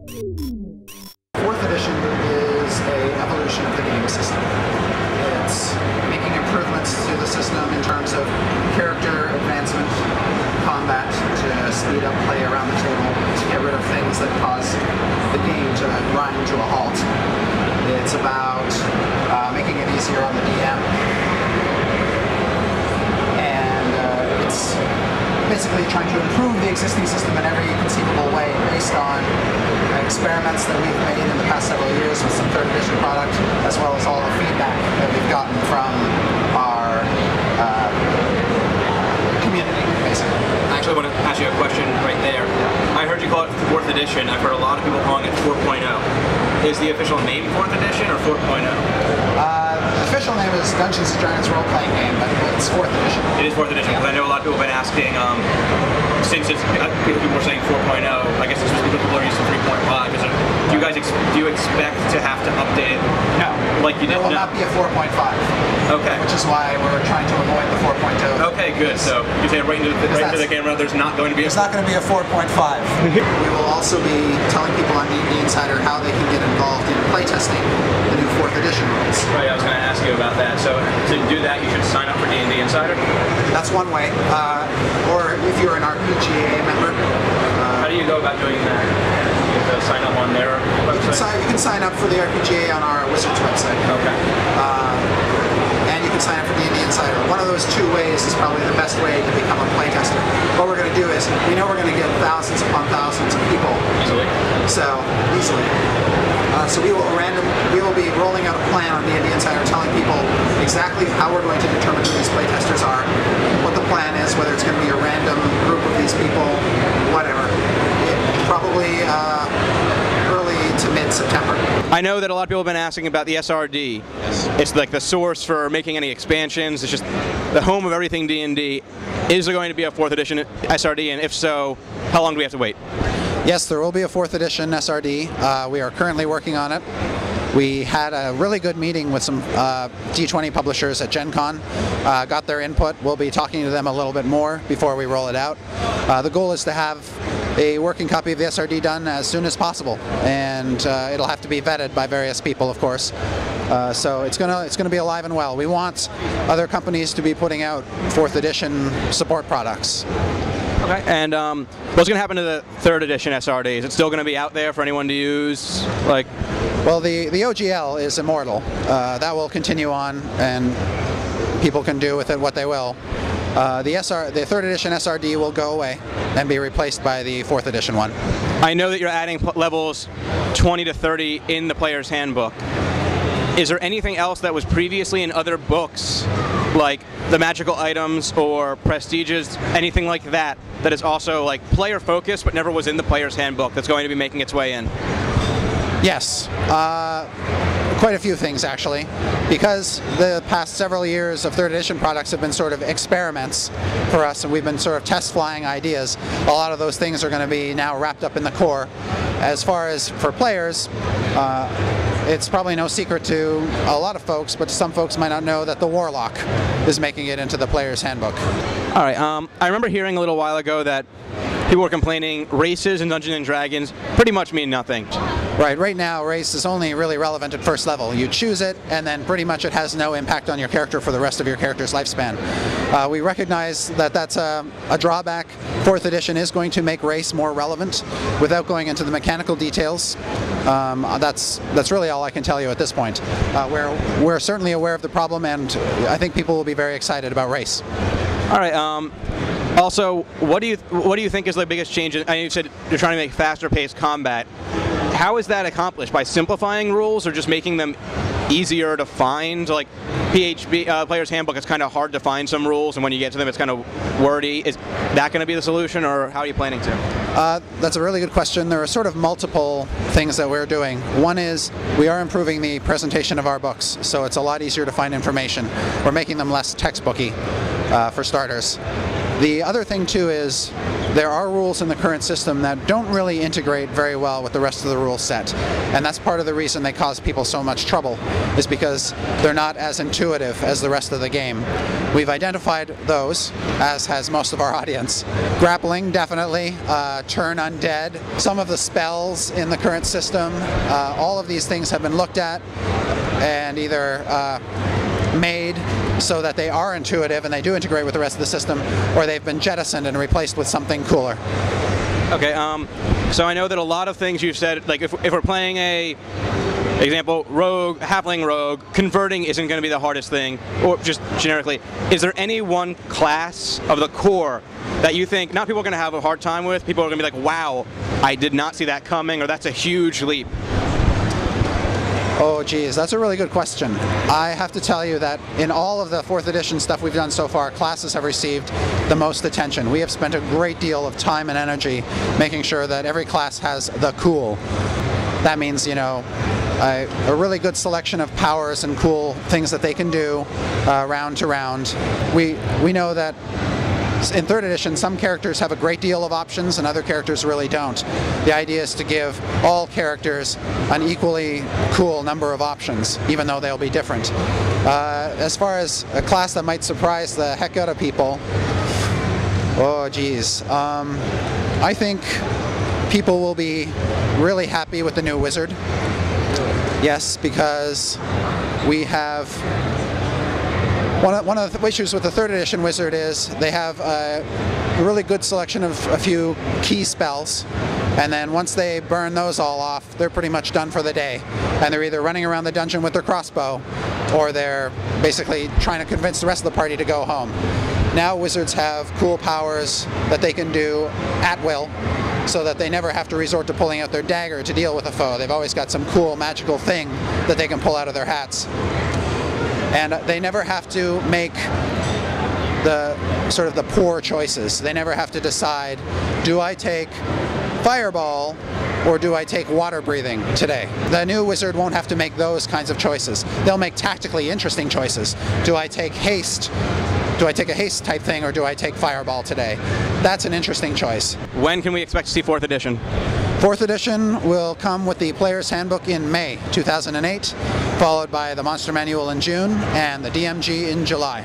Fourth edition is an evolution of the game system. It's making improvements to the system in terms of character advancement, combat, to speed up play around the table, to get rid of things that cause the game to grind to a halt. It's about making it easier on the DM, and it's basically trying to improve the existing system in every conceivable way based on experiments that we've made in the past several years with some 3rd edition product, as well as all the feedback that we've gotten from our community, basically. I actually want to ask you a question right there. I heard you call it 4th edition. I've heard a lot of people calling it 4.0. Is the official name 4th edition or 4.0? The official name is Dungeons & Dragons role-playing game, but it's 4th edition. It is 4th edition, because I know a lot of people have been asking, since people were saying 4.0, I guess it's just because people are used to 3.5. Do you expect to have to update it? No. Like you did? There will not be a 4.5. Okay. Which is why we're trying to avoid the 4.0. Okay, good. So you say right into the camera, there's not going to be a... There's not going to be a 4.5. We will also be telling people on D&D Insider how they can get involved in playtesting the new 4th edition rules. Right, I was going to ask you about that. So to do that, you should sign up for D&D Insider? That's one way. Or if you're an RPGA member. How do you go about doing that? You have to sign up on their website? You can sign up for the RPGA on our Wizards website. Okay. And you can sign up for D&D Insider. One of those two ways is probably the best way to become a playtester. What we're going to do is, we know we're going to get thousands upon thousands of people. Easily? Easily. So we will be rolling out a plan on D&D Insider telling people exactly how we're going to determine who these playtesters are, what the plan is, whether it's going to be a random group of these people, whatever. Probably early to mid-September. I know that a lot of people have been asking about the SRD. Yes. It's like the source for making any expansions. It's just the home of everything D&D. Is there going to be a 4th edition SRD, and if so, how long do we have to wait? Yes, there will be a 4th edition SRD. We are currently working on it. We had a really good meeting with some D20 publishers at Gen Con, got their input. We'll be talking to them a little bit more before we roll it out. The goal is to have a working copy of the SRD done as soon as possible, and it'll have to be vetted by various people, of course. So it's gonna be alive and well. We want other companies to be putting out 4th edition support products. Okay. And what's going to happen to the 3rd edition SRD? Is it still going to be out there for anyone to use? Well, the OGL is immortal. That will continue on, and people can do with it what they will. The 3rd edition SRD will go away and be replaced by the 4th edition one. I know that you're adding levels 20 to 30 in the player's handbook. Is there anything else that was previously in other books, like the magical items or prestiges, anything like that, that is also like player focused but never was in the player's handbook, that's going to be making its way in? Yes. Quite a few things, actually, because the past several years of 3rd edition products have been sort of experiments for us, and we've been sort of test flying ideas. A lot of those things are going to be now wrapped up in the core. As far as for players, it's probably no secret to a lot of folks, but some folks might not know that the Warlock is making it into the player's handbook. All right, I remember hearing a little while ago that people were complaining races in Dungeons & Dragons pretty much mean nothing. Right now race is only really relevant at 1st level. You choose it, and then pretty much it has no impact on your character for the rest of your character's lifespan. We recognize that that's a drawback. 4th edition is going to make race more relevant without going into the mechanical details. That's really all I can tell you at this point. We're certainly aware of the problem, and I think people will be very excited about race. All right. Also, what do you think is the biggest change? I know you said you're trying to make faster-paced combat. How is that accomplished? By simplifying rules, or just making them easier to find? Like PHB, Player's Handbook, it's kind of hard to find some rules, and when you get to them, it's kind of wordy. Is that going to be the solution, or how are you planning to? That's a really good question. There are sort of multiple things that we're doing. One is we are improving the presentation of our books, so it's a lot easier to find information. We're making them less textbooky, for starters. The other thing, too, is there are rules in the current system that don't really integrate very well with the rest of the rule set. And that's part of the reason they cause people so much trouble, is because they're not as intuitive as the rest of the game. We've identified those, as has most of our audience. Grappling, definitely. Turn undead. Some of the spells in the current system, all of these things have been looked at and either made so that they are intuitive and they do integrate with the rest of the system, or they've been jettisoned and replaced with something cooler. Okay, so I know that a lot of things you've said, like if we're playing a example, rogue, halfling rogue, converting isn't going to be the hardest thing, or just generically. Is there any one class of the core that you think not people are going to have a hard time with, people are going to be like, wow, I did not see that coming, or that's a huge leap? Oh geez, that's a really good question. I have to tell you that in all of the 4th edition stuff we've done so far, classes have received the most attention. We have spent a great deal of time and energy making sure that every class has the cool. That means, you know, a really good selection of powers and cool things that they can do round to round. We know that in 3rd edition, some characters have a great deal of options and other characters really don't. The idea is to give all characters an equally cool number of options, even though they'll be different. As far as a class that might surprise the heck out of people, oh geez, I think people will be really happy with the new wizard. Yes, because we have one of the issues with the 3rd edition wizard is they have a really good selection of a few key spells, and then once they burn those all off, they're pretty much done for the day. And they're either running around the dungeon with their crossbow, or they're basically trying to convince the rest of the party to go home. Now wizards have cool powers that they can do at will, so that they never have to resort to pulling out their dagger to deal with a foe. They've always got some cool magical thing that they can pull out of their hats. And they never have to make the sort of the poor choices. They never have to decide, do I take fireball or do I take water breathing today? The new wizard won't have to make those kinds of choices. They'll make tactically interesting choices. Do I take haste? Do I take a haste type thing, or do I take fireball today? That's an interesting choice. When can we expect to see 4th edition? 4th edition will come with the Player's Handbook in May 2008, followed by the Monster Manual in June and the DMG in July.